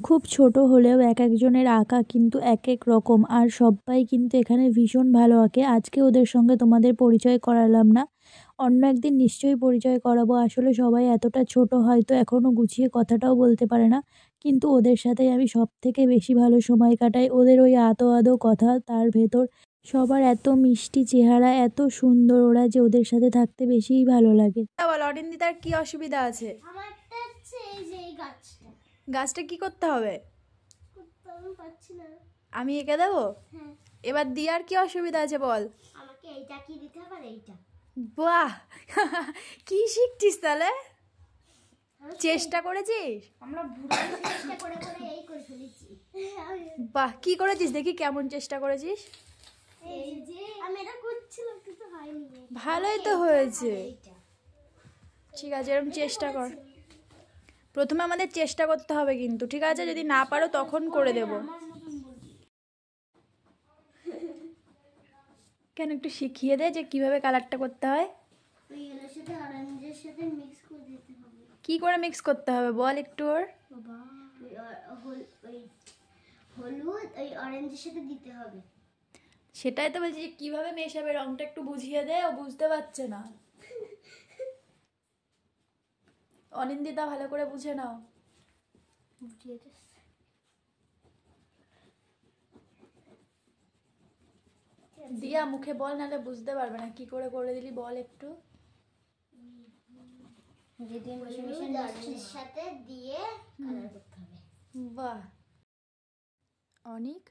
খুব ছোট হলেও এক একজনের আঁকা কিন্তু এক এক রকম, আর সবাই কিন্তু এখানে ভীষণ ভালো আঁকে। আজকে ওদের সঙ্গে তোমাদের পরিচয় করালাম না, অন্য একদিন নিশ্চয়ই পরিচয় করাবো। আসলে সবাই এতটা ছোট, হয়তো এখনও গুছিয়ে কথাটাও বলতে পারে না, কিন্তু ওদের সাথেই আমি সব থেকে বেশি ভালো সময় কাটাই। ওদের ওই আদো আদো কথা, তার ভেতর সবার এত মিষ্টি চেহারা, এত সুন্দর ওরা, যে ওদের সাথে থাকতে বেশিই ভালো লাগে। বল অরিন্দিতার কি অসুবিধা আছে? আমারটা হচ্ছে এই যে এই গাছটা। গাছটা কি করতে হবে? আমি পাচ্ছি না। আমি এঁকে দেবো? হ্যাঁ। এবার দিয়ার কি অসুবিধা আছে বল? আমাকে এইটা কি দিতে হবে আর এইটা। বাহ কি শিখছিস তাহলে? চেষ্টা করেছিস? আমরা বুড়ো চেষ্টা করে করে এই করে ফেলেছি। বাহ, কি করেছিস দেখি, কেমন চেষ্টা করেছিস? এই যে আমি এটা করছিলাম কিন্তু হয়নি। ভালোই তো হয়েছে। ঠিক আছে, এরকম চেষ্টা কর। প্রথমে আমাদের চেষ্টা করতে হবে কিন্তু, ঠিক আছে? যদি না পারো তখন করে দেব। কেন, একটু শিখিয়ে দে যে কিভাবে কালারটা করতে হয়। ওই ইয়েলোর সাথে অরেঞ্জের সাথে মিক্স করে দিতে হবে। কি করে মিক্স করতে হবে বল একটু ওর। বাবা ওই হলুদ ওই অরেঞ্জের সাথে দিতে হবে। সেটাই তো বলছি যে কিভাবে মেশাবে, রংটা একটু বুঝিয়ে দে, ও বুঝতে পারছে না। অনিন্দিতা ভালো করে বুঝে নাও। দিয়া মুখে বল, নাহলে বুঝতে পারবে না। কি করে করে দিলি বল একটু। অরেঞ্জের সাথে দিয়ে কালার করতে হবে। বাহ, অনেক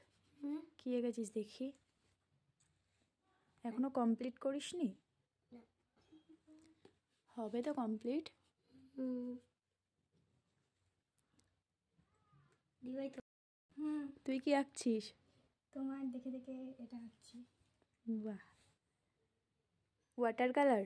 কি এঁকেছিস দেখি। এখনো কমপ্লিট করিসনি? হবে তো কমপ্লিট। তুই কি আঁকছিস? তোমার দেখে দেখে এটা আঁকছি। বাহ, ওয়াটার কালার।